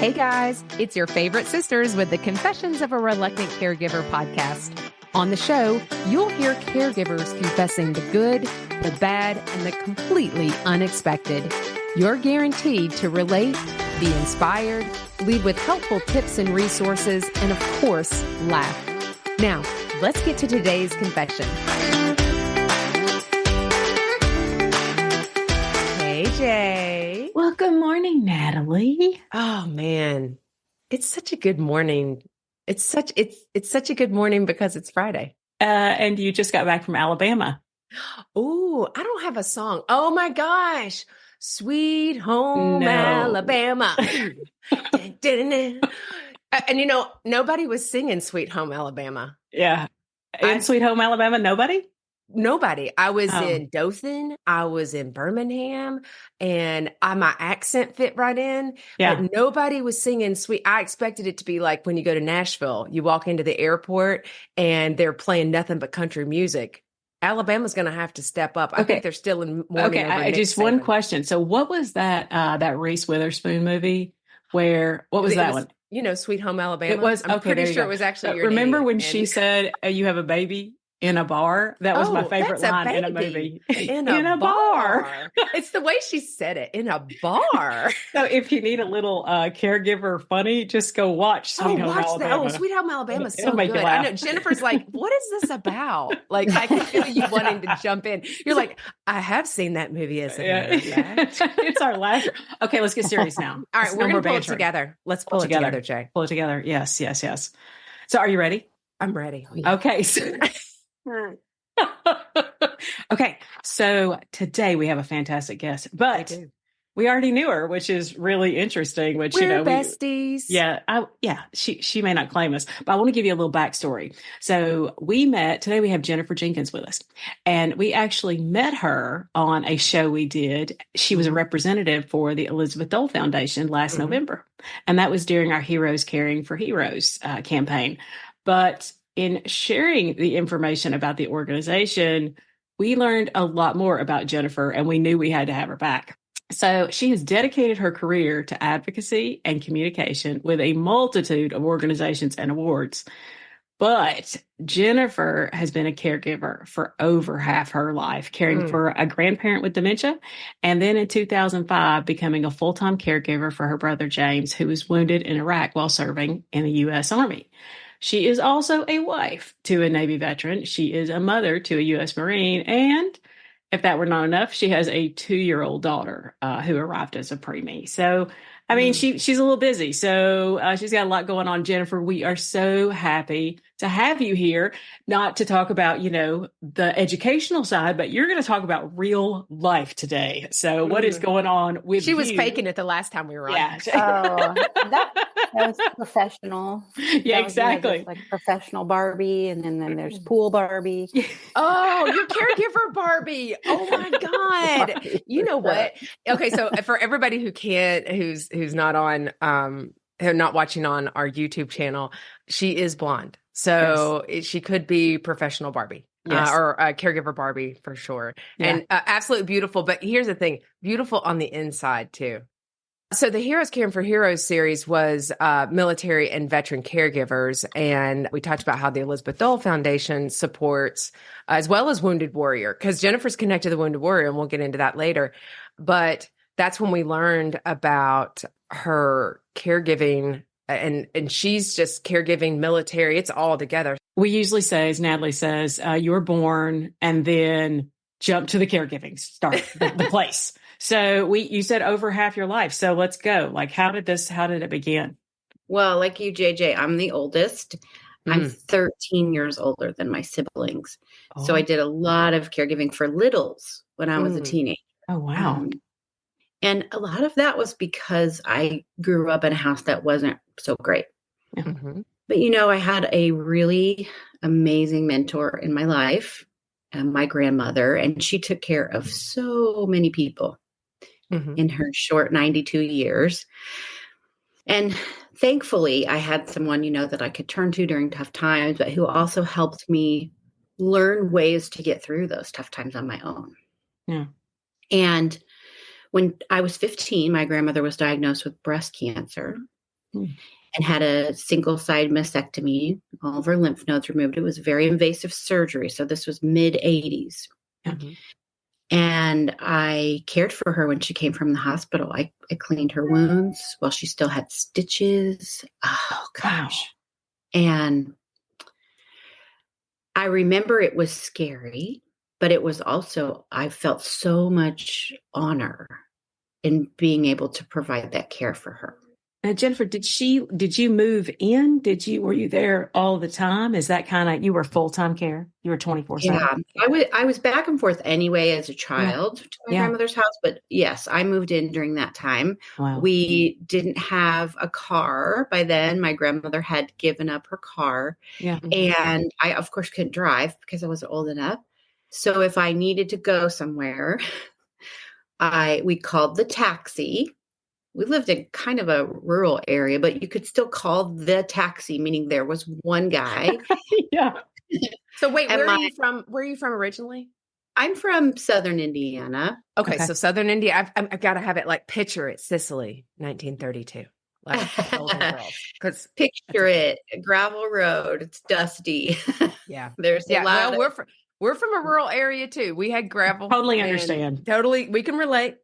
Hey guys, it's your favorite sisters with the Confessions of a Reluctant Caregiver podcast. On the show, you'll hear caregivers confessing the good, the bad, and the completely unexpected. You're guaranteed to relate, be inspired, lead with helpful tips and resources, and of course, laugh. Now, let's get to today's confession. Hey, Jay. Well, good morning, Natalie. Oh, man. It's such a good morning. It's such a good morning because it's Friday. And you just got back from Alabama. Ooh, I don't have a song. Oh my gosh. Sweet Home No. Alabama. And nobody was singing Sweet Home Alabama. Yeah. In Sweet Home Alabama, nobody? Nobody. I was in Dothan. I was in Birmingham, and my accent fit right in. Yeah. But nobody was singing sweet. I expected it to be like when you go to Nashville, you walk into the airport and they're playing nothing but country music. Alabama's going to have to step up. I think they're still in mourning over Nick just Saban. one question. So what was that Reese Witherspoon movie what was that one? Sweet Home Alabama. It was, I'm pretty sure it was actually your Remember name. when she said, you have a baby in a bar? That was my favorite line in a movie. In a bar. It's the way she said it, in a bar. So if you need a little caregiver funny, just go watch Sweet Home Alabama. Sweet Home Alabama is so It'll make good. you laugh. I know Jennifer's like, what is this about? Like, I can feel you wanting to jump in. You're like, I have seen that movie as a matter of fact. It's our last. Okay, let's get serious now. All right, we're going to pull it together. Let's pull it together, Jay. Pull it together. Yes. So are you ready? I'm ready. Okay. Okay, so today we have a fantastic guest, but we already knew her, which is really interesting. Which we're besties. She may not claim us, but I want to give you a little backstory. So we met today. We have Jennifer Jenkins with us, and we actually met her on a show we did. She was a representative for the Elizabeth Dole Foundation last November, and that was during our Heroes Caring for Heroes campaign. But in sharing the information about the organization, we learned a lot more about Jennifer, and we knew we had to have her back. So she has dedicated her career to advocacy and communication with a multitude of organizations and awards. But Jennifer has been a caregiver for over half her life, caring for a grandparent with dementia, and then in 2005, becoming a full-time caregiver for her brother James, who was wounded in Iraq while serving in the U.S. Army. She is also a wife to a Navy veteran. She is a mother to a U.S. Marine. And if that were not enough, she has a 2-year-old daughter who arrived as a preemie. So, I mean, she's a little busy. So she's got a lot going on. Jennifer, we are so happy to have you here, not to talk about, the educational side, but you're going to talk about real life today. So what is going on with you? She was faking it the last time we were on. Yeah. That was professional. Yeah, exactly. Like professional Barbie, and then there's pool Barbie. Oh, you're caregiver Barbie. Oh my God. You know what? Okay, so for everybody who's not on not watching on our YouTube channel, she is blonde. So she could be professional Barbie. Yes. Or caregiver Barbie for sure. Yeah. And absolutely beautiful. But here's the thing, beautiful on the inside too. So the Heroes Caring for Heroes series was military and veteran caregivers. And we talked about how the Elizabeth Dole Foundation supports, as well as Wounded Warrior, because Jennifer's connected to the Wounded Warrior, and we'll get into that later. But that's when we learned about her caregiving, and she's just caregiving, military. It's all together. We usually say, as Natalie says, you're born and then jump to the caregiving, start the place. So you said over half your life. So let's go. Like, how did it begin? Well, like you, JJ, I'm the oldest. I'm 13 years older than my siblings. Oh. So I did a lot of caregiving for littles when I was a teenager. Oh, wow. And a lot of that was because I grew up in a house that wasn't so great. Mm-hmm. But, I had a really amazing mentor in my life, my grandmother, and she took care of so many people in her short 92 years. And thankfully, I had someone, that I could turn to during tough times, but who also helped me learn ways to get through those tough times on my own. Yeah. And when I was 15, my grandmother was diagnosed with breast cancer. Mm. and had a single side mastectomy, all of her lymph nodes removed. It was very invasive surgery. So this was mid 80s. Mm-hmm. And I cared for her when she came from the hospital. I cleaned her wounds while she still had stitches. Oh, gosh. Wow. And I remember it was scary, but it was also, I felt so much honor in being able to provide that care for her. Now, Jennifer, did you move in? Were you there all the time? Is that kind of, you were full-time care? You were 24/7? Yeah, I was back and forth anyway as a child to my grandmother's house, but yes, I moved in during that time. Wow. We didn't have a car by then. My grandmother had given up her car. Yeah. And I, of course, couldn't drive because I wasn't old enough. So if I needed to go somewhere, we called the taxi. We lived in kind of a rural area, but you could still call the taxi, meaning there was one guy. Yeah. So wait, where are you from? Where are you from originally? I'm from Southern Indiana. Okay. So Southern India. I've got to have it like picture it, Sicily, 1932. Like Golden Girls. Because picture it, a gravel road. It's dusty. Yeah, there's a lot. Well, we're from a rural area too. We had gravel. Totally understand. Totally, we can relate.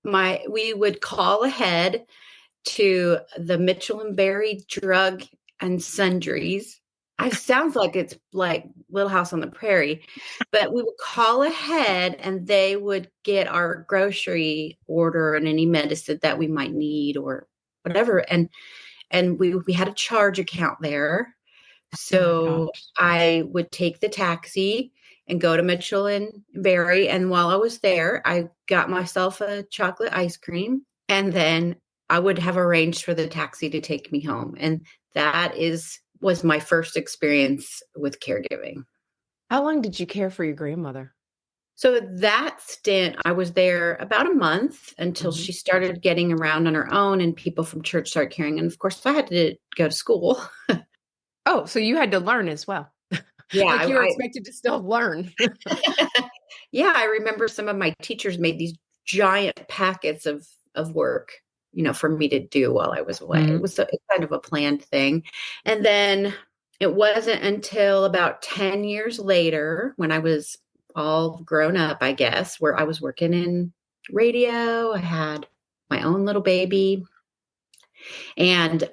We would call ahead to the Mitchell and Berry Drug and Sundries. It sounds like it's like Little House on the Prairie, but we would call ahead and they would get our grocery order and any medicine that we might need or whatever. And we had a charge account there. So I would take the taxi and go to Mitchell and Berry. And while I was there, I got myself a chocolate ice cream, and then I would have arranged for the taxi to take me home. And that was my first experience with caregiving. How long did you care for your grandmother? So that stint, I was there about a month until she started getting around on her own and people from church started caring. And of course, I had to go to school. Oh, so you had to learn as well. Yeah. Like you were expected to still learn. Yeah. I remember some of my teachers made these giant packets of work, for me to do while I was away. It was kind of a planned thing. And then it wasn't until about 10 years later when I was all grown up, I guess, where I was working in radio. I had my own little baby. And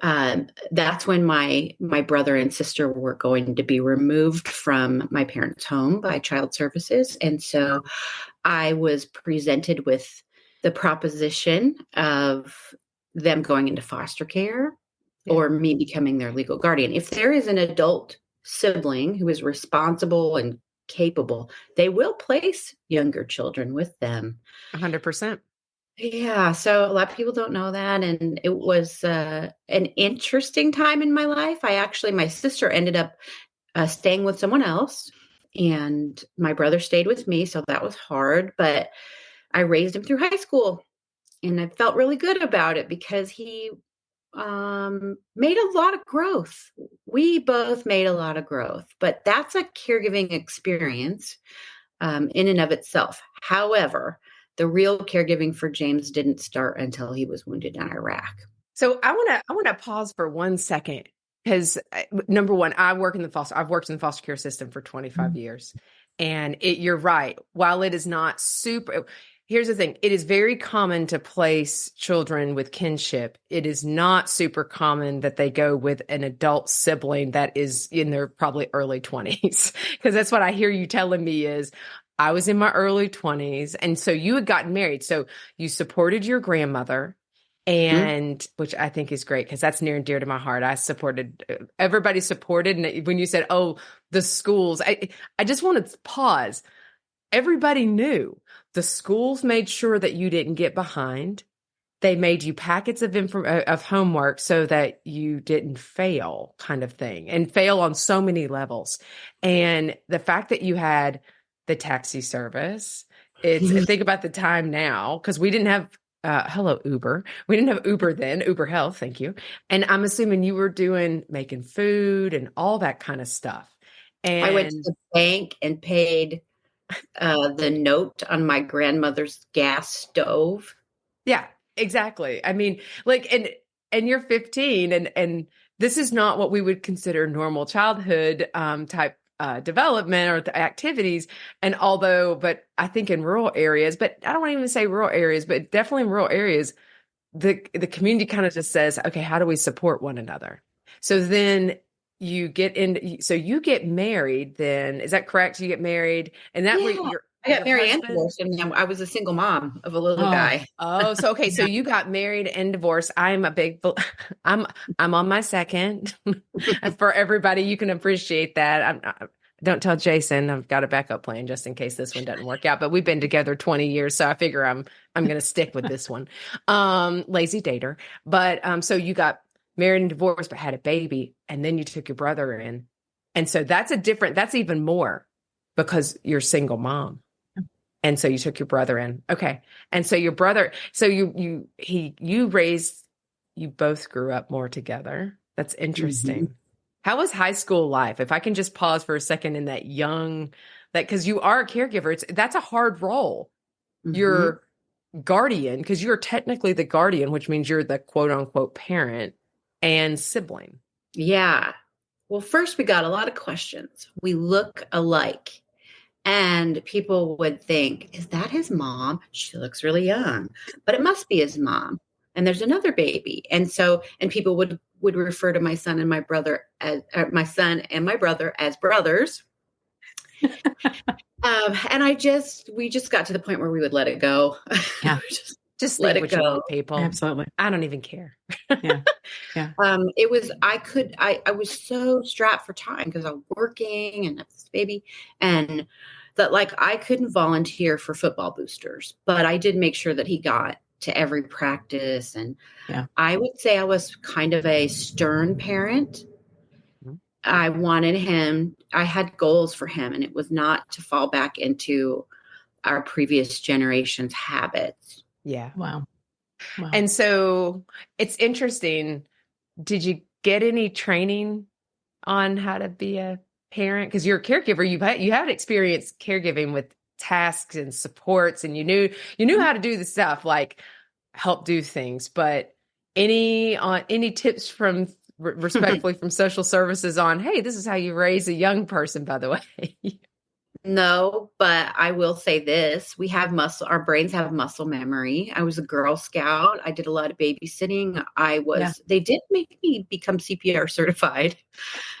that's when my brother and sister were going to be removed from my parents' home by child services. And so I was presented with the proposition of them going into foster care or me becoming their legal guardian. If there is an adult sibling who is responsible and capable, they will place younger children with them. 100%. Yeah. So a lot of people don't know that. And it was an interesting time in my life. My sister ended up staying with someone else and my brother stayed with me. So that was hard, but I raised him through high school and I felt really good about it because he made a lot of growth. We both made a lot of growth, but that's a caregiving experience in and of itself. However, the real caregiving for James didn't start until he was wounded in Iraq. So I want to pause for 1 second because number one, I've worked in the foster care system for 25 years, and you're right. While it is not super, here's the thing: it is very common to place children with kinship. It is not super common that they go with an adult sibling that is in their probably early 20s, because that's what I hear you telling me is. I was in my early 20s. And so you had gotten married. So you supported your grandmother, and which I think is great because that's near and dear to my heart. Everybody supported. And when you said, oh, the schools, I just want to pause. Everybody knew the schools made sure that you didn't get behind. They made you packets of homework so that you didn't fail, kind of thing, and fail on so many levels. And the fact that you had the taxi service. Think about the time now, because we didn't have, hello, Uber. We didn't have Uber then, Uber Health, thank you. And I'm assuming you were making food and all that kind of stuff. And I went to the bank and paid the note on my grandmother's gas stove. Yeah, exactly. I mean, and and you're 15, and this is not what we would consider normal childhood type development or activities. And but I think in rural areas, but I don't want to even say rural areas, but definitely in rural areas, the community kind of just says, okay, how do we support one another? So then you get married then, is that correct? You get married, and that way I got married and divorced, and I was a single mom of a little guy. Oh, so okay, so you got married and divorced. I'm on my second. For everybody, you can appreciate that. Don't tell Jason. I've got a backup plan just in case this one doesn't work out. But we've been together 20 years, so I figure I'm going to stick with this one. Lazy dater. But so you got married and divorced, but had a baby, and then you took your brother in, and so that's even more because you're a single mom. And so you took your brother in. Okay. And so your brother, so you both grew up more together. That's interesting. Mm-hmm. How was high school life? If I can just pause for a second in because you are a caregiver, that's a hard role. Mm-hmm. You're guardian, because you're technically the guardian, which means you're the quote unquote parent and sibling. Yeah. Well, first we got a lot of questions. We look alike. And people would think, is that his mom? She looks really young, but it must be his mom. And there's another baby. And people would refer to my son and my brother as brothers. And we just got to the point where we would let it go. Yeah. just let it go, people. Absolutely. I don't even care. Yeah. Yeah. I was so strapped for time because I was working and that's this baby, and that I couldn't volunteer for football boosters, but I did make sure that he got to every practice. And I would say I was kind of a stern parent. Mm-hmm. I had goals for him, and it was not to fall back into our previous generation's habits. Yeah. Wow. And so it's interesting. Did you get any training on how to be a parent? Because you're a caregiver, you had experience caregiving with tasks and supports, and you knew how to do the stuff, like help do things. But any tips from respectfully from social services on, hey, this is how you raise a young person, by the way? No, but I will say this. Our brains have muscle memory. I was a Girl Scout. I did a lot of babysitting. They did make me become CPR certified,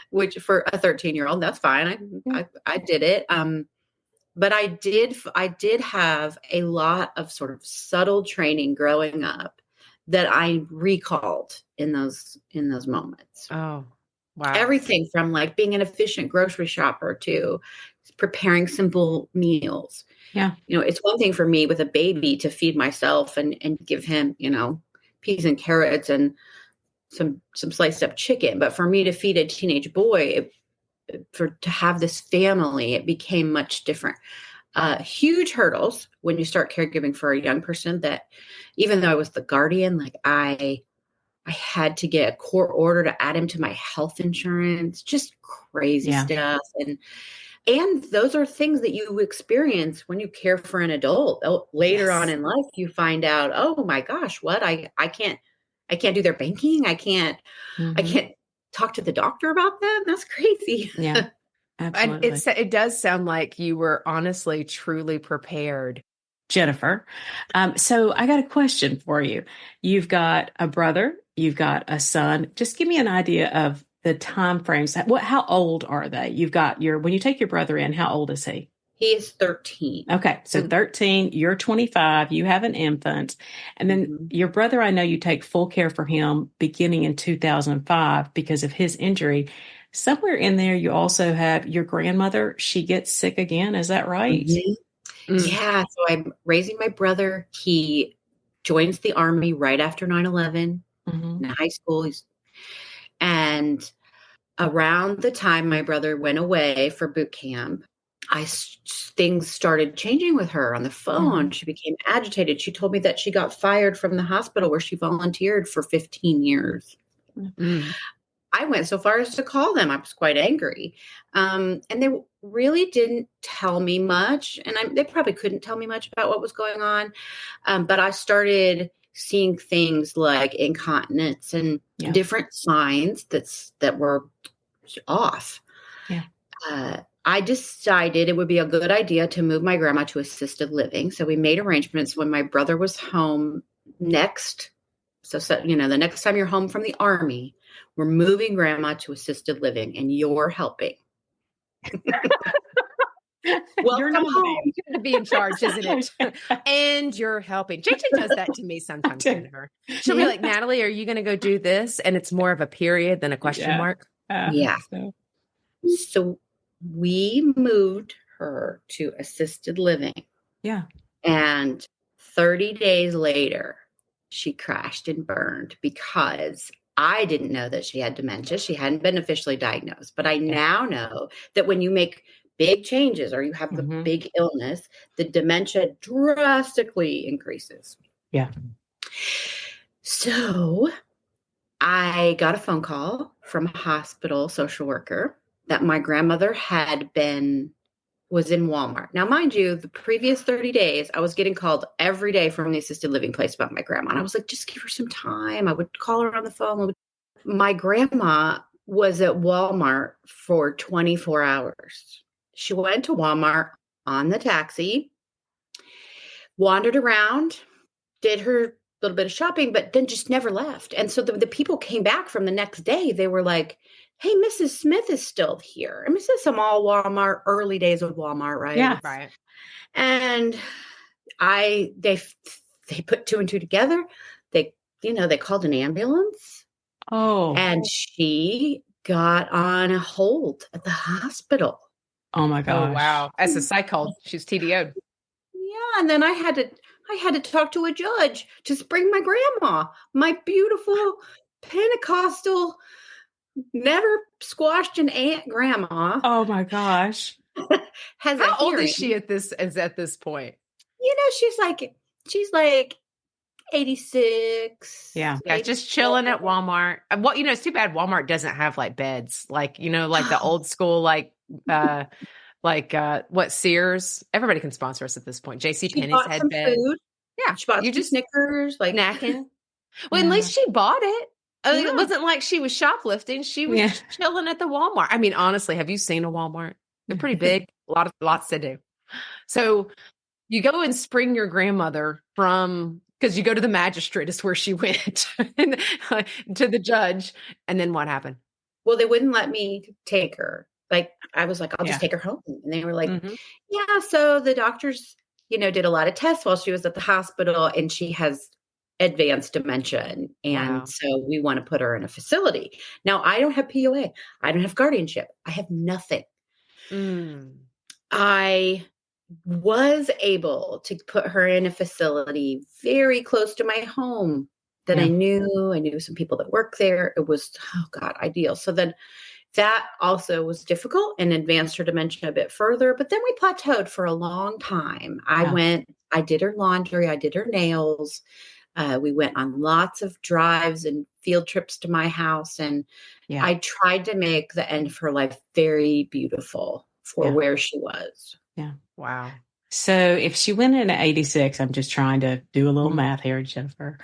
which for a 13-year-old, that's fine. I did it. But I did have a lot of sort of subtle training growing up that I recalled in those moments. Oh, wow. Everything from being an efficient grocery shopper to preparing simple meals. Yeah. It's one thing for me with a baby to feed myself and give him, peas and carrots and some sliced up chicken. But for me to feed a teenage boy, to have this family, it became much different. Huge hurdles when you start caregiving for a young person, that even though I was the guardian, I had to get a court order to add him to my health insurance, just crazy stuff. And those are things that you experience when you care for an adult. Later on in life, you find out, oh my gosh, what I can't do their banking. I can't talk to the doctor about them. That's crazy. Yeah, absolutely. And it does sound like you were honestly, truly prepared. Jennifer. So I got a question for you. You've got a brother, you've got a son. Just give me an idea of the time frames. How old are they? When you take your brother in, how old is he? He is 13. Okay. So 13, you're 25, you have an infant. And then your brother, I know you take full care for him beginning in 2005 because of his injury. Somewhere in there, you also have your grandmother. She gets sick again. Is that right? Mm-hmm. Mm. Yeah. So I'm raising my brother. He joins the Army right after 9/11 in high school. And around the time my brother went away for boot camp, things started changing with her on the phone. She became agitated. She told me that she got fired from the hospital where she volunteered for 15 years. Mm. I went so far as to call them. I was quite angry. And they really didn't tell me much. And they probably couldn't tell me much about what was going on. But I started seeing things like incontinence and different signs that were off. Yeah. I decided it would be a good idea to move my grandma to assisted living. So we made arrangements when my brother was home next. So, the next time you're home from the Army, we're moving grandma to assisted living and you're helping. You're not home. To be in charge, isn't it? And you're helping. JJ does that to me sometimes, Jennifer. She'll be like, Natalie, are you going to go do this? And it's more of a period than a question mark. So we moved her to assisted living. Yeah. And 30 days later, she crashed and burned because I didn't know that she had dementia. She hadn't been officially diagnosed, but I now know that when you make big changes or you have the big illness, the dementia drastically increases. Yeah. So I got a phone call from a hospital social worker that my grandmother was in Walmart. Now, mind you, the previous 30 days, I was getting called every day from the assisted living place about my grandma. And I was like, just give her some time. I would call her on the phone. My grandma was at Walmart for 24 hours. She went to Walmart on the taxi, wandered around, did her little bit of shopping, but then just never left. And so the people came back from the next day. They were like, hey, Mrs. Smith is still here. I mean, this is some all Walmart, early days of Walmart, right? Yeah. Right. And they put two and two together. They called an ambulance. Oh. And she got on a hold at the hospital. Oh my gosh. Oh, wow. As a psych hold, she's TDO'd. Yeah. And then I had to talk to a judge to bring my grandma, my beautiful Pentecostal, never squashed an aunt grandma. Oh my gosh. How old is she at this point? She's like 86. Yeah. Yeah. Just chilling at Walmart. Well, it's too bad Walmart doesn't have like beds, like, like the old school, like what Sears, everybody can sponsor us at this point. JC Penney's had beds. Food. Yeah. She bought you Snickers, like snacking. Well, at least she bought it. Yeah. It wasn't like she was shoplifting. She was chilling at the Walmart. I mean, honestly, have you seen a Walmart? They're pretty big. Lots to do. So you go and spring your grandmother because you go to the magistrate is where she went to the judge. And then what happened? Well, they wouldn't let me take her. Like, I was like, I'll just take her home. And they were like, yeah. So the doctors, did a lot of tests while she was at the hospital, and she has advanced dementia. And so we want to put her in a facility. Now, I don't have POA. I don't have guardianship. I have nothing. I was able to put her in a facility very close to my home that I knew some people that work there. It was, ideal. So then that also was difficult and advanced her dementia a bit further, but then we plateaued for a long time. I did her laundry, I did her nails. We went on lots of drives and field trips to my house. And I tried to make the end of her life very beautiful for where she was. Yeah. Wow. So if she went in at 86, I'm just trying to do a little math here, Jennifer,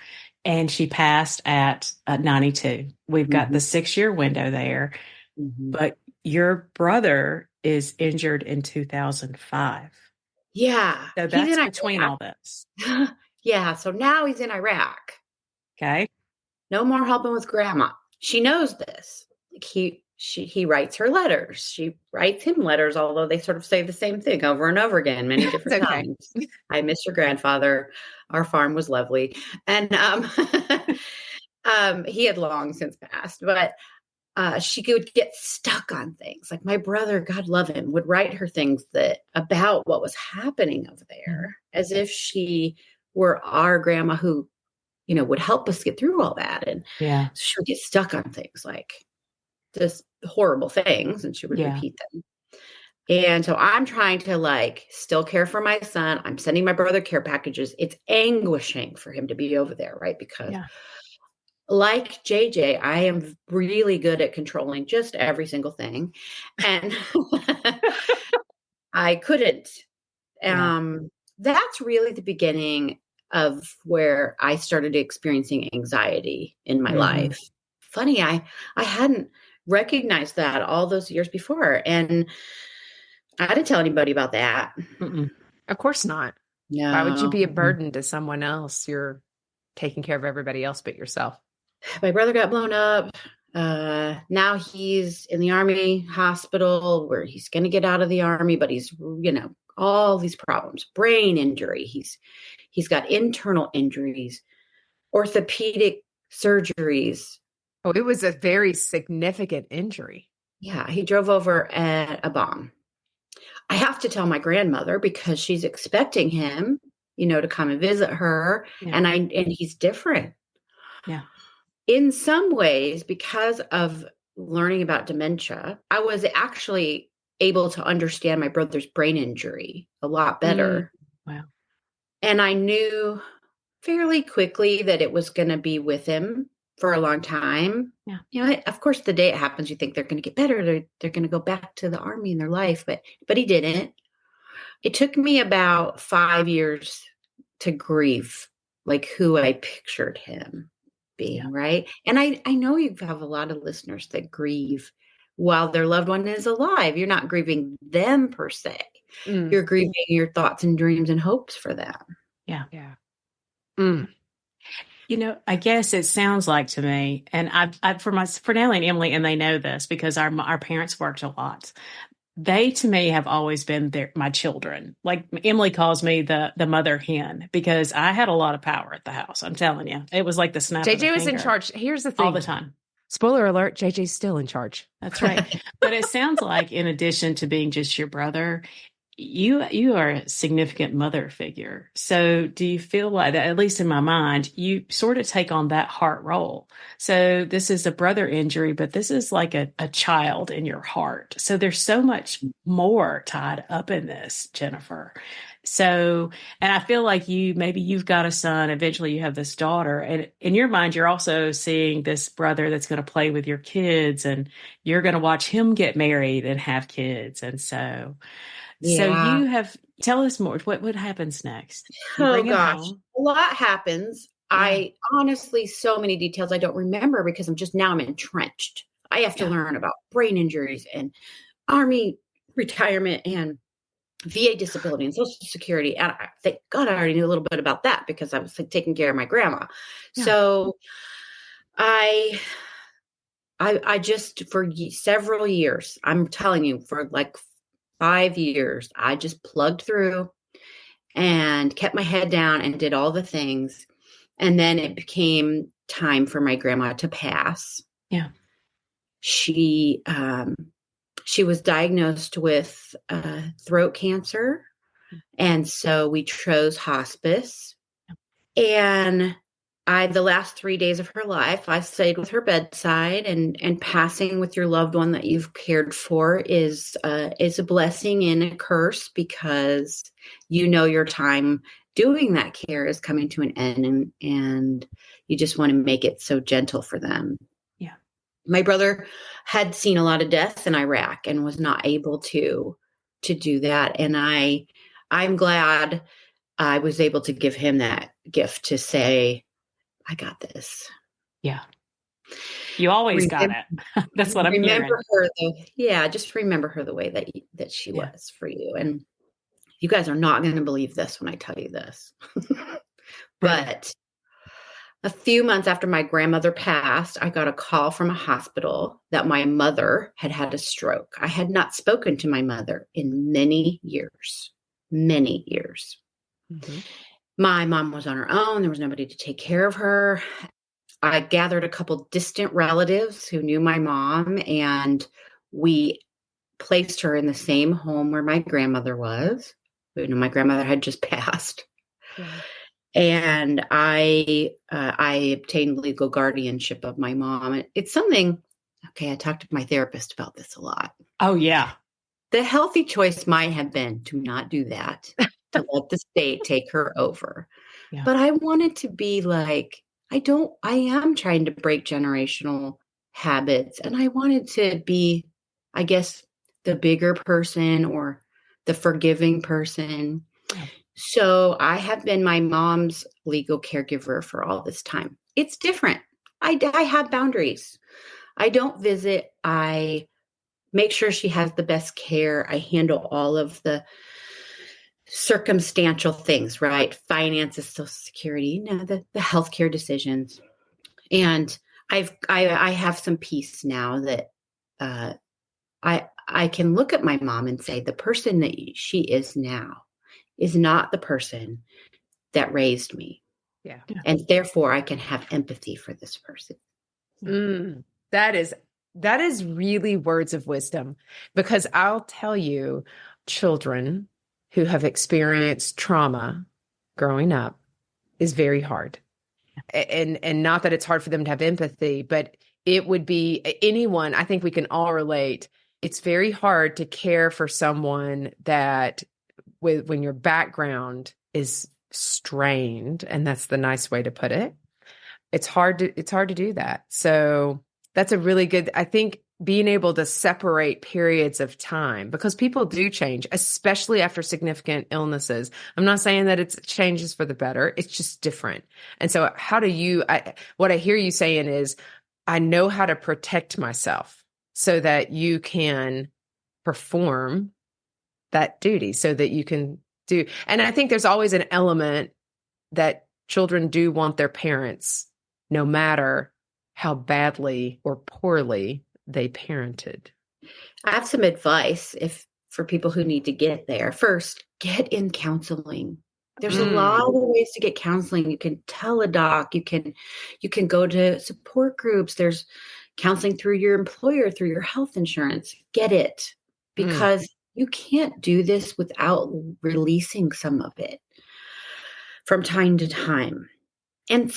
and she passed at 92. We've got the 6-year window there, but your brother is injured in 2005. Yeah. So that's between all this. Yeah. So now he's in Iraq. Okay. No more helping with grandma. She knows this. Like he writes her letters. She writes him letters, although they sort of say the same thing over and over again, many different times. I miss your grandfather. Our farm was lovely. And he had long since passed, but she would get stuck on things. Like my brother, God love him, would write her things about what was happening over there, as if she were our grandma who, would help us get through all that. And so she would get stuck on things like just horrible things, and she would repeat them. And so I'm trying to still care for my son. I'm sending my brother care packages. It's anguishing for him to be over there, right? Because like JJ, I am really good at controlling just every single thing. And I couldn't. That's really the beginning of where I started experiencing anxiety in my life. Funny, I hadn't recognized that all those years before. And I didn't tell anybody about that. Of course not. No. Why would you be a burden to someone else? You're taking care of everybody else but yourself. My brother got blown up. Now he's in the Army hospital where he's going to get out of the Army, but he's, all these problems, brain injury. He's got internal injuries, orthopedic surgeries. Oh, it was a very significant injury. Yeah. He drove over a bomb. I have to tell my grandmother because she's expecting him, to come and visit her. Yeah. And he's different. Yeah. In some ways, because of learning about dementia, I was actually able to understand my brother's brain injury a lot better. Wow. And I knew fairly quickly that it was going to be with him for a long time. Yeah. Of course, the day it happens, you think they're going to get better. They're going to go back to the Army in their life, but he didn't. It took me about 5 years to grieve, like who I pictured him being, right? And I know you have a lot of listeners that grieve while their loved one is alive. You're not grieving them per se. You're grieving your thoughts and dreams and hopes for them. Yeah. I guess it sounds like to me, and for Nellie and Emily, and they know this because our parents worked a lot. They, to me, have always been my children. Like Emily calls me the mother hen because I had a lot of power at the house. I'm telling you, it was like the snap. JJ was in charge. Here's the thing. All the time. Spoiler alert, JJ's still in charge. That's right. But it sounds like in addition to being just your brother, you are a significant mother figure. So do you feel like that, at least in my mind, you sort of take on that heart role? So this is a brother injury, but this is like a child in your heart. So there's so much more tied up in this, Jennifer. So, and I feel like maybe you've got a son, eventually you have this daughter, and in your mind, you're also seeing this brother that's going to play with your kids, and you're going to watch him get married and have kids. And so tell us more. What happens next? Oh gosh, a lot happens. Yeah. I honestly, so many details I don't remember because I'm entrenched. I have to learn about brain injuries and Army retirement and VA disability and Social Security. And thank God I already knew a little bit about that because I was taking care of my grandma. Yeah. So I just, for several years, I'm telling you, for like 5 years, I just plugged through and kept my head down and did all the things. And then it became time for my grandma to pass. Yeah. She was diagnosed with throat cancer. And so we chose hospice. And the last 3 days of her life, I stayed with her bedside, and passing with your loved one that you've cared for is a blessing and a curse because your time doing that care is coming to an end, and you just want to make it so gentle for them. Yeah. My brother had seen a lot of death in Iraq and was not able to do that. And I'm glad I was able to give him that gift to say, I got this. Yeah. You always got it. That's what I'm hearing. Remember her, though. Yeah, just remember her the way that she was for you. And you guys are not going to believe this when I tell you this. But a few months after my grandmother passed, I got a call from a hospital that my mother had a stroke. I had not spoken to my mother in many years. Many years. Mm-hmm. My mom was on her own. There was nobody to take care of her. I gathered a couple distant relatives who knew my mom, and we placed her in the same home where my grandmother was. My grandmother had just passed. Yeah. And I obtained legal guardianship of my mom. It's something, I talked to my therapist about this a lot. Oh, yeah. The healthy choice might have been to not do that, to let the state take her over. Yeah. But I wanted to be like, I am trying to break generational habits. And I wanted to be, I guess, the bigger person or the forgiving person. Yeah. So I have been my mom's legal caregiver for all this time. It's different. I have boundaries. I don't visit. I make sure she has the best care. I handle all of the circumstantial things, right? Finances, Social Security, the healthcare decisions. And I have some peace now that I can look at my mom and say the person that she is now is not the person that raised me. Yeah. And therefore I can have empathy for this person. That is really words of wisdom, because I'll tell you, children who have experienced trauma growing up is very hard. And not that it's hard for them to have empathy, but it would be anyone, I think we can all relate. It's very hard to care for someone that when your background is strained, and that's the nice way to put it. It's hard to do that. So that's a really good, I think, being able to separate periods of time, because people do change, especially after significant illnesses. I'm not saying that it changes for the better. It's just different. And so how do you, what I hear you saying is, I know how to protect myself so that you can perform that duty, so that you can do. And I think there's always an element that children do want their parents, no matter how badly or poorly they parented. I have some advice for people who need to get there. First, get in counseling. There's a lot of ways to get counseling. You can tell a doc, you can go to support groups. There's counseling through your employer, through your health insurance. Get it, because you can't do this without releasing some of it from time to time. And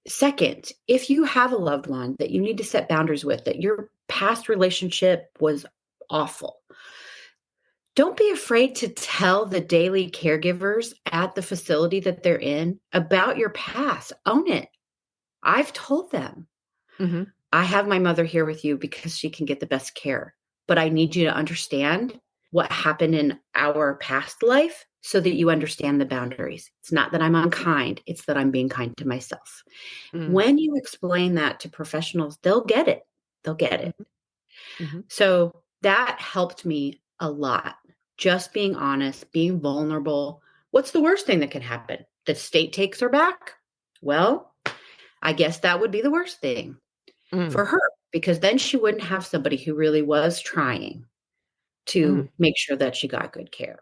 second, if you have a loved one that you need to set boundaries with, that your past relationship was awful, don't be afraid to tell the daily caregivers at the facility that they're in about your past. Own it. I've told them, I have my mother here with you because she can get the best care, but I need you to understand what happened in our past life so that you understand the boundaries. It's not that I'm unkind. It's that I'm being kind to myself. When you explain that to professionals, they'll get it. They'll get it. So that helped me a lot. Just being honest, being vulnerable. What's the worst thing that can happen? The state takes her back? Well, I guess that would be the worst thing for her, because then she wouldn't have somebody who really was trying to make sure that she got good care.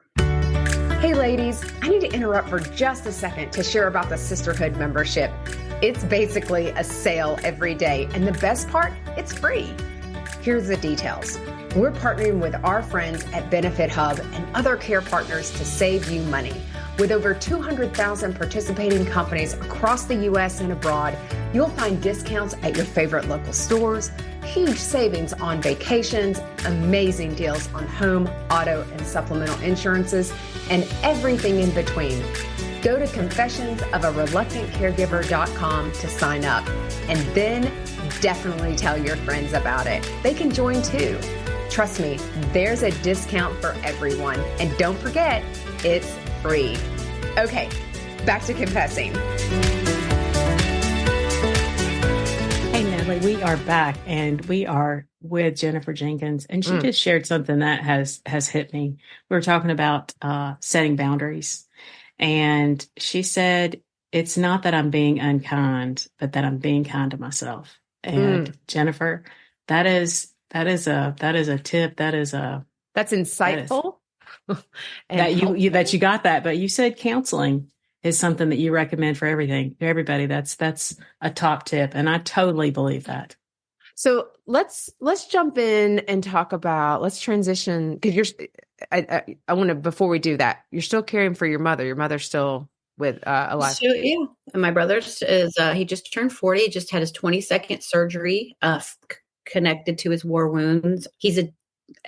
Hey ladies, I need to interrupt for just a second to share about the Sisterhood membership. It's basically a sale every day, and the best part, it's free. Here's the details. We're partnering with our friends at Benefit Hub and other care partners to save you money. With over 200,000 participating companies across the U.S. and abroad, you'll find discounts at your favorite local stores, huge savings on vacations, amazing deals on home, auto, and supplemental insurances, and everything in between. Go to confessionsofareluctantcaregiver.com to sign up, and then definitely tell your friends about it. They can join too. Trust me, there's a discount for everyone. And don't forget, it's free. Okay, back to confessing. Hey, Natalie, we are back, and we are with Jennifer Jenkins, and she just shared something that has hit me. We were talking about setting boundaries, and she said, it's not that I'm being unkind, but that I'm being kind to myself. And Jennifer, that's a tip. That's insightful. That you got that, but you said counseling is something that you recommend for everybody. That's a top tip, and I totally believe that. So let's jump in and talk about, let's transition, because I want to, before we do that, you're still caring for your mother. Your mother's still with alive. So, yeah, and my brother's he just turned 40. He just had his 22nd surgery connected to his war wounds. He's an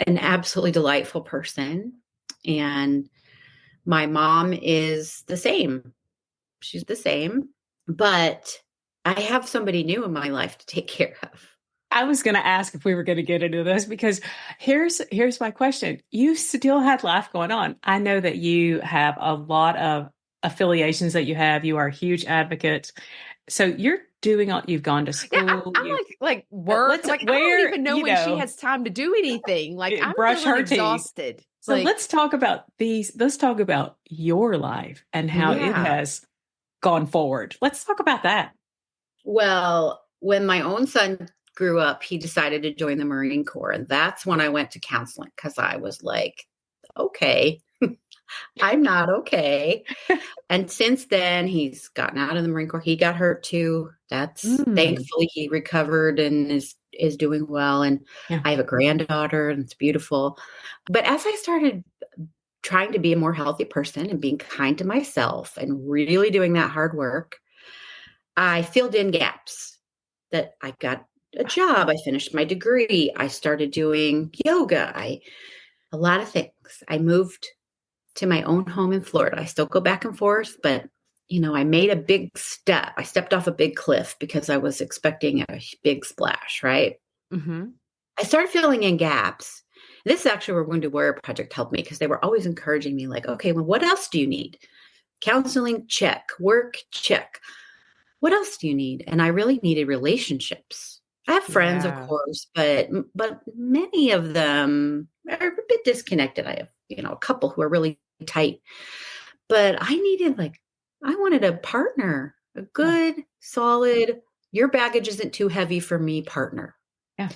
absolutely delightful person. And my mom is the same. She's the same, but I have somebody new in my life to take care of. I was going to ask if we were going to get into this because here's my question. You still had life going on. I know that you have a lot of affiliations that you have. You are huge advocates. So you're doing all, you've gone to school. Yeah, I'm like work. Like I don't even know when she has time to do anything. Like I'm brush her exhausted. Teeth. So let's talk about these. Let's talk about your life and how it has gone forward. Let's talk about that. Well, when my own son grew up, he decided to join the Marine Corps. And that's when I went to counseling because I was like, okay, I'm not okay. And since then, he's gotten out of the Marine Corps. He got hurt too. Thankfully he recovered and is doing well. And I have a granddaughter and it's beautiful. But as I started trying to be a more healthy person and being kind to myself and really doing that hard work, I filled in gaps that I got a job. I finished my degree. I started doing yoga. A lot of things. I moved to my own home in Florida. I still go back and forth, but I made a big step. I stepped off a big cliff because I was expecting a big splash, right? Mm-hmm. I started filling in gaps. This is actually where Wounded Warrior Project helped me because they were always encouraging me like, okay, well, what else do you need? Counseling, check. Work, check. What else do you need? And I really needed relationships. I have friends, of course, but many of them are a bit disconnected. I have, a couple who are really tight, but I wanted a partner, a good, solid, your baggage isn't too heavy for me partner. Yeah.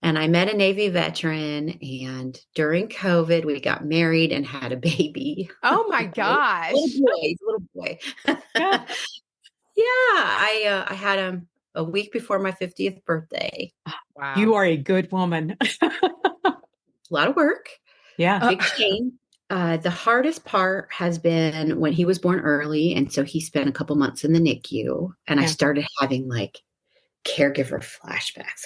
And I met a Navy veteran, and during COVID, we got married and had a baby. Oh my gosh. Little boy. Yeah. I had him a week before my 50th birthday. Wow. You are a good woman. A lot of work. Yeah. Big change. The hardest part has been when he was born early. And so he spent a couple months in the NICU. And I started having caregiver flashbacks,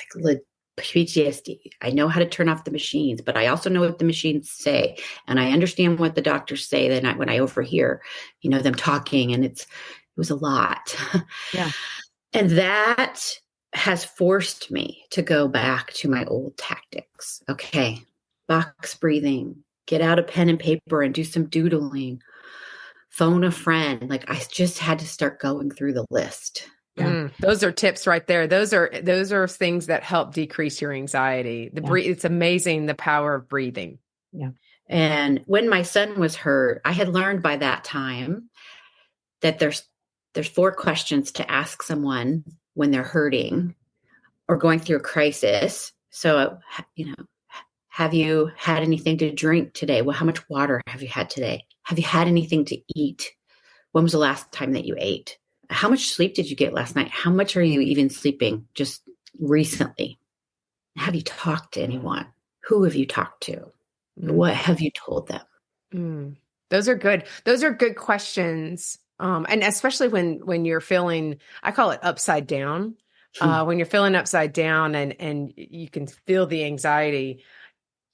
PTSD. I know how to turn off the machines, but I also know what the machines say. And I understand what the doctors say that when I overhear, them talking, and it was a lot. Yeah. And that has forced me to go back to my old tactics. Okay. Box breathing, get out a pen and paper and do some doodling, phone a friend. I just had to start going through the list. Yeah. Those are tips right there. Those are things that help decrease your anxiety. It's amazing the power of breathing. Yeah. And when my son was hurt, I had learned by that time that there's 4 questions to ask someone when they're hurting or going through a crisis. So, have you had anything to drink today? Well, how much water have you had today? Have you had anything to eat? When was the last time that you ate? How much sleep did you get last night? How much are you even sleeping just recently? Have you talked to anyone? Who have you talked to? What have you told them? Those are good. Those are good questions. And especially when you're feeling, I call it upside down. When you're feeling upside down and you can feel the anxiety,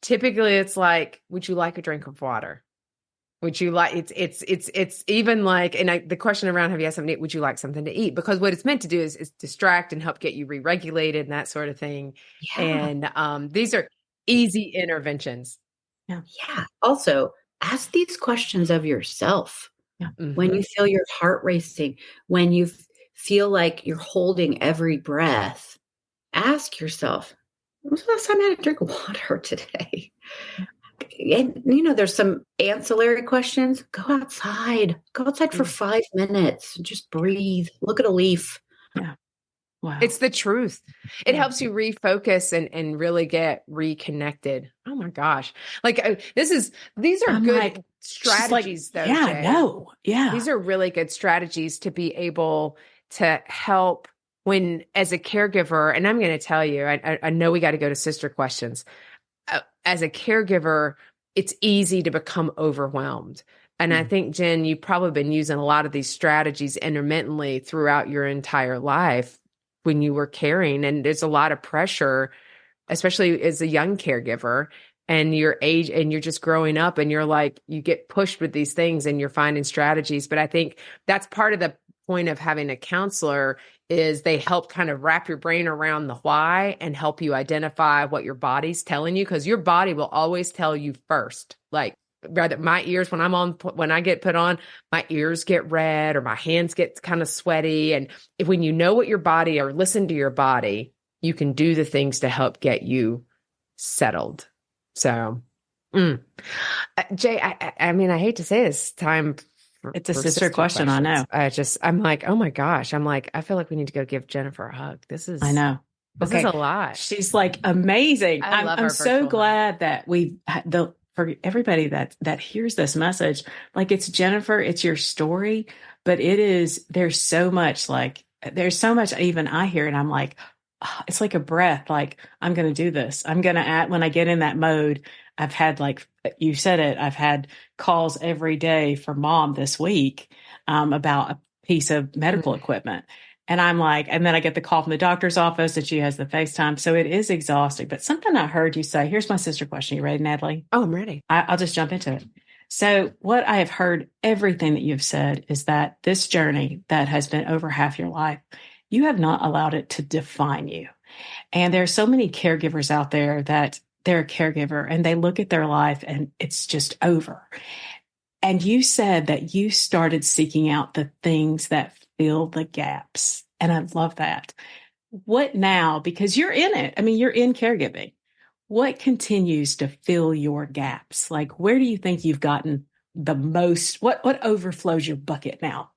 typically it's like, would you like a drink of water? Would you like, it's even the question around, have you had something to eat? Would you like something to eat? Because what it's meant to do is distract and help get you re-regulated and that sort of thing. Yeah. And these are easy interventions. Yeah. Also, ask these questions of yourself. Yeah. Mm-hmm. When you feel your heart racing, when you feel like you're holding every breath, ask yourself, when was the last time I had a drink of water today? And, there's some ancillary questions. Go outside for 5 minutes. Just breathe. Look at a leaf. Yeah. Wow. It's the truth. It helps you refocus and really get reconnected. Oh my gosh. These are good strategies though. Yeah, Jay. I know. Yeah. These are really good strategies to be able to help when, as a caregiver, and I'm going to tell you, I know we got to go to sister questions. As a caregiver, it's easy to become overwhelmed. And I think, Jen, you've probably been using a lot of these strategies intermittently throughout your entire life when you were caring. And there's a lot of pressure, especially as a young caregiver, and your age, and you're just growing up, and you get pushed with these things and you're finding strategies. But I think that's part of the point of having a counselor is they help kind of wrap your brain around the why and help you identify what your body's telling you, because your body will always tell you first. Like, rather, my ears, when I get put on, my ears get red or my hands get kind of sweaty. And when you know what your body, or listen to your body, you can do the things to help get you settled. So, Jay, I mean, I hate to say this, time. It's a sister question. Questions. I know. I'm like, oh my gosh. I'm like, I feel like we need to go give Jennifer a hug. I know. This is a lot. She's like amazing. I'm so glad that for everybody that hears this message, like, it's Jennifer, it's your story, but there's so much even I hear, and I'm like, oh, it's like a breath. Like, I'm going to do this. I'm going to when I get in that mode. I've had, like you said it, I've had calls every day from Mom this week about a piece of medical equipment. And I'm like, and then I get the call from the doctor's office that she has the FaceTime. So it is exhausting. But something I heard you say, here's my sister question. You ready, Natalie? Oh, I'm ready. I'll just jump into it. So what I have heard, everything that you've said, is that this journey that has been over half your life, you have not allowed it to define you. And there are so many caregivers out there that they're a caregiver and they look at their life and it's just over. And you said that you started seeking out the things that fill the gaps. And I love that. What now? Because you're in it. I mean, you're in caregiving. What continues to fill your gaps? Like, where do you think you've gotten the most? What overflows your bucket now?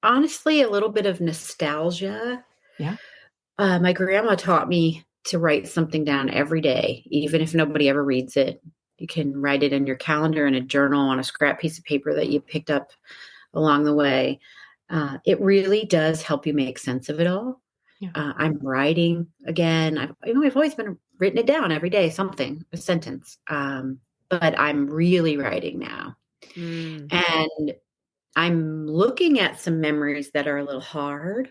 Honestly, a little bit of nostalgia. Yeah. My grandma taught me to write something down every day, even if nobody ever reads it. You can write it in your calendar, in a journal, on a scrap piece of paper that you picked up along the way. It really does help you make sense of it all. Yeah. I'm writing again. I've always been written it down every day, a sentence. But I'm really writing now. And I'm looking at some memories that are a little hard.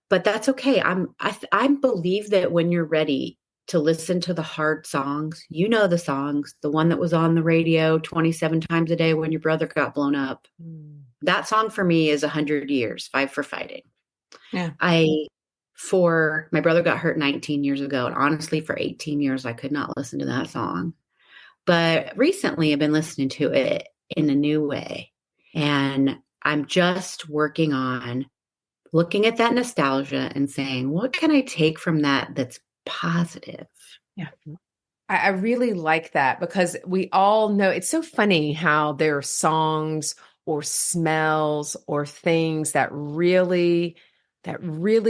But that's okay. I believe that when you're ready to listen to the hard songs, the songs, the one that was on the radio 27 times a day when your brother got blown up. That song for me is 100 years, Five for Fighting. Yeah. My brother got hurt 19 years ago. And honestly, for 18 years, I could not listen to that song. But recently I've been listening to it in a new way. And I'm just working on looking at that nostalgia and saying, what can I take from that that's positive? Yeah. I really like that, because we all know, it's so funny how there are songs or smells or things that really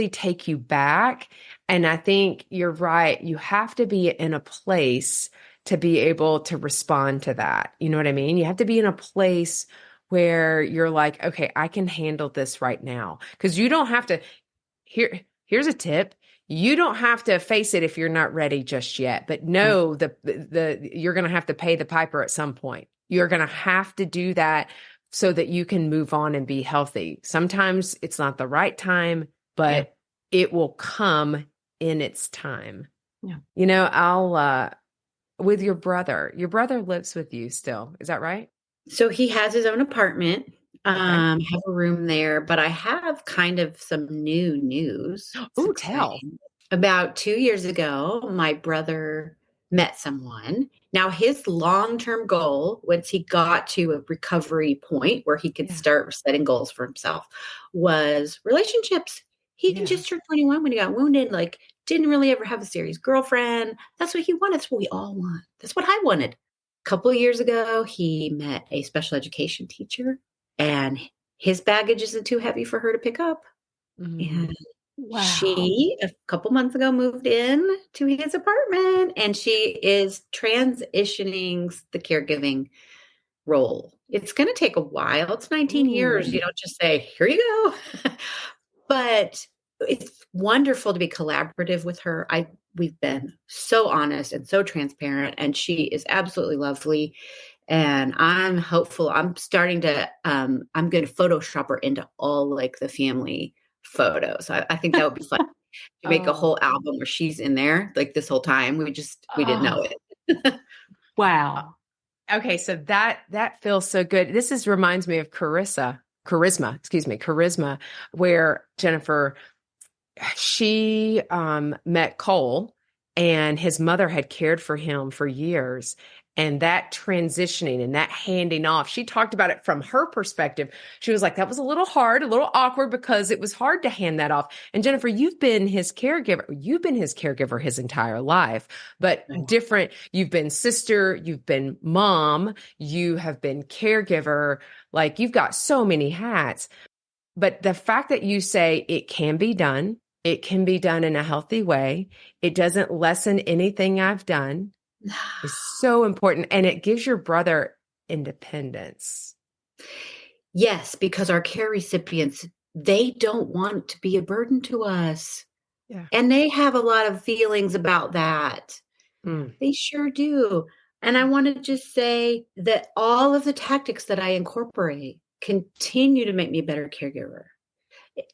take you back. And I think you're right. You have to be in a place to be able to respond to that. You know what I mean? You have to be in a place where you're like, okay, I can handle this right now. Because you don't have to, here's a tip. You don't have to face it if you're not ready just yet. But no, you're going to have to pay the piper at some point. You're going to have to do that so that you can move on and be healthy. Sometimes it's not the right time, but it will come in its time. Yeah. I'll, with your brother lives with you still. Is that right? So he has his own apartment. Have a room there, but I have kind of some new news. Ooh, tell. About 2 years ago, my brother met someone. Now, his long-term goal, once he got to a recovery point where he could start setting goals for himself, was relationships. He just turned 21 when he got wounded, like, didn't really ever have a serious girlfriend. That's what he wanted. That's what we all want. That's what I wanted. A couple of years ago, he met a special education teacher, and his baggage isn't too heavy for her to pick up. And she, a couple months ago, moved in to his apartment, and she is transitioning the caregiving role. It's going to take a while. It's 19 years. You don't just say, here you go. But it's wonderful to be collaborative with her. We've been so honest and so transparent, and she is absolutely lovely. And I'm hopeful. I'm starting to, I'm going to Photoshop her into all like the family photos. I think that would be fun to make a whole album where she's in there like this whole time. We didn't know it. Wow. Okay. So that feels so good. Reminds me of Charisma, where Jennifer she met Cole, and his mother had cared for him for years. And that transitioning and that handing off, she talked about it from her perspective. She was like, that was a little hard, a little awkward, because it was hard to hand that off. And Jennifer, you've been his caregiver. You've been his caregiver his entire life, but different. You've been sister, you've been mom, you have been caregiver. Like, you've got so many hats. But the fact that you say it can be done in a healthy way, it doesn't lessen anything I've done, is so important. And it gives your brother independence. Yes, because our care recipients, they don't want to be a burden to us. Yeah. And they have a lot of feelings about that. They sure do. And I want to just say that all of the tactics that I incorporate continue to make me a better caregiver.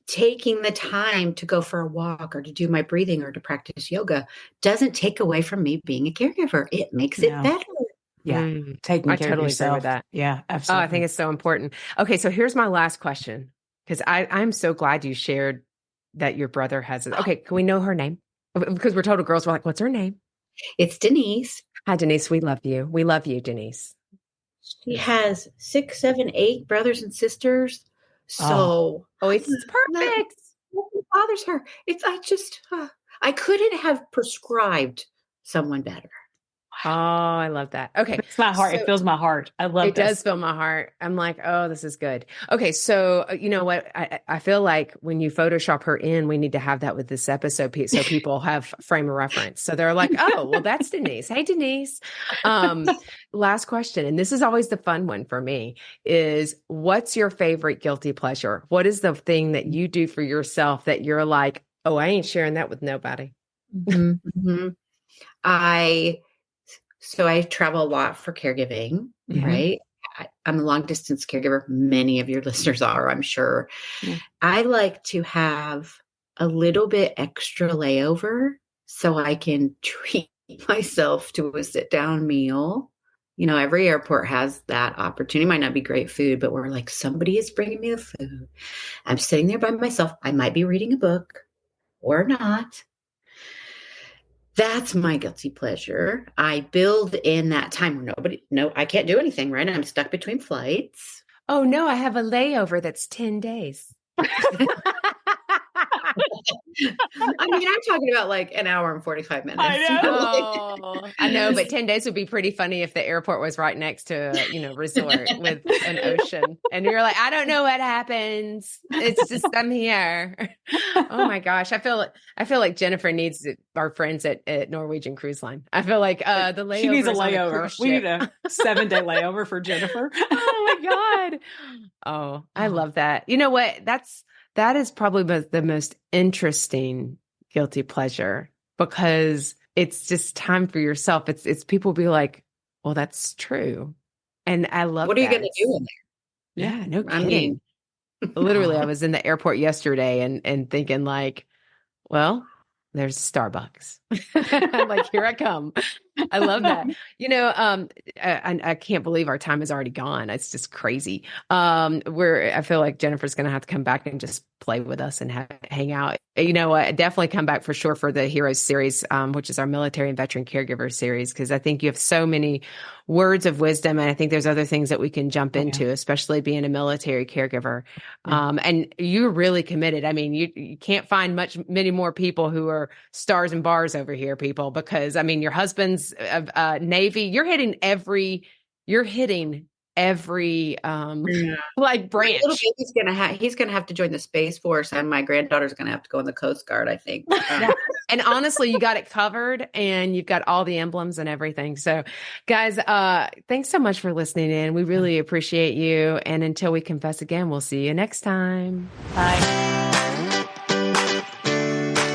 Taking the time to go for a walk or to do my breathing or to practice yoga doesn't take away from me being a caregiver. It makes it better. Yeah. Taking care of yourself. Agree with that. Yeah, absolutely. Oh, I think it's so important. Okay. So here's my last question, because I'm so glad you shared that your brother has it. Okay. Can we know her name? Because we're total girls. We're like, what's her name? It's Denise. Hi, Denise. We love you. We love you, Denise. She has 6, 7, 8 brothers and sisters. So, it's perfect. Nothing bothers her. I couldn't have prescribed someone better. Oh, I love that. Okay. It's my heart. It fills my heart. I love it. It does fill my heart. I'm like, oh, this is good. Okay. So, you know what? I feel like when you Photoshop her in, we need to have that with this episode so people have frame of reference. So they're like, oh, well, that's Denise. Hey, Denise. Last question. And this is always the fun one for me is, what's your favorite guilty pleasure? What is the thing that you do for yourself that you're like, oh, I ain't sharing that with nobody? So I travel a lot for caregiving, right? I'm a long distance caregiver. Many of your listeners are, I'm sure. Yeah. I like to have a little bit extra layover so I can treat myself to a sit down meal. You know, every airport has that opportunity. It might not be great food, but we're like, somebody is bringing me the food. I'm sitting there by myself. I might be reading a book or not. That's my guilty pleasure. I build in that time where I can't do anything, right? I'm stuck between flights. Oh no, I have a layover that's 10 days. I mean, I'm talking about like an hour and 45 minutes. I know, but 10 days would be pretty funny if the airport was right next to, resort with an ocean. And you're like, I don't know what happens. It's just, I'm here. Oh my gosh. I feel like Jennifer needs our friends at Norwegian Cruise Line. I feel like the layover. She needs a layover. We need a 7-day layover for Jennifer. Oh my God. Oh, I love that. You know what? That is probably the most interesting guilty pleasure, because it's just time for yourself. It's people be like, well, that's true. And I love What are you going to do in there? Yeah, no kidding. Literally, I was in the airport yesterday and thinking like, well, there's Starbucks. Like, here I come. I love that. I can't believe our time is already gone. It's just crazy. I feel like Jennifer's going to have to come back and just play with us and hang out. Definitely come back for sure for the Heroes series, which is our military and veteran caregiver series, because I think you have so many words of wisdom. And I think there's other things that we can jump into, especially being a military caregiver. And you're really committed. I mean, you can't find many more people who are stars and bars over here, people, because I mean, your husband's Navy, you're hitting every like branch. He's gonna have to join the Space Force, and my granddaughter's gonna have to go in the Coast Guard, I think. And honestly, you got it covered, and you've got all the emblems and everything. So guys, thanks so much for listening in. We really appreciate you. And until we confess again, we'll see you next time. Bye.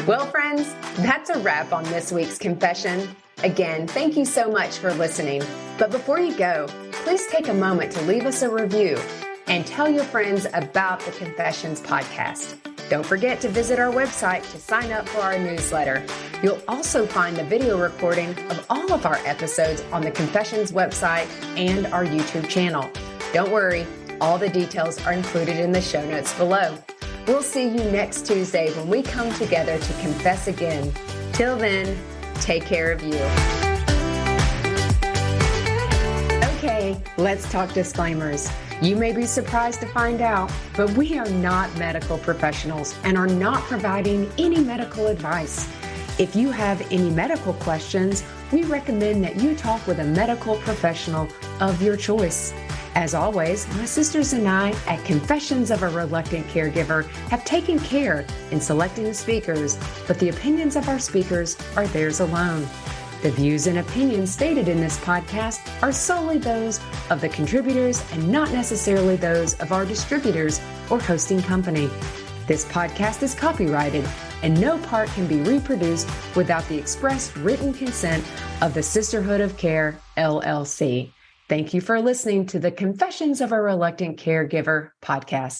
Well, friends, that's a wrap on this week's confession. Again, thank you so much for listening. But before you go, please take a moment to leave us a review and tell your friends about the Confessions podcast. Don't forget to visit our website to sign up for our newsletter. You'll also find a video recording of all of our episodes on the Confessions website and our YouTube channel. Don't worry, all the details are included in the show notes below. We'll see you next Tuesday when we come together to confess again. Till then, take care of you. Okay, let's talk disclaimers. You may be surprised to find out, but we are not medical professionals and are not providing any medical advice. If you have any medical questions, we recommend that you talk with a medical professional of your choice. As always, my sisters and I at Confessions of a Reluctant Caregiver have taken care in selecting the speakers, but the opinions of our speakers are theirs alone. The views and opinions stated in this podcast are solely those of the contributors and not necessarily those of our distributors or hosting company. This podcast is copyrighted and no part can be reproduced without the express written consent of the Sisterhood of Care, LLC. Thank you for listening to the Confessions of a Reluctant Caregiver podcast.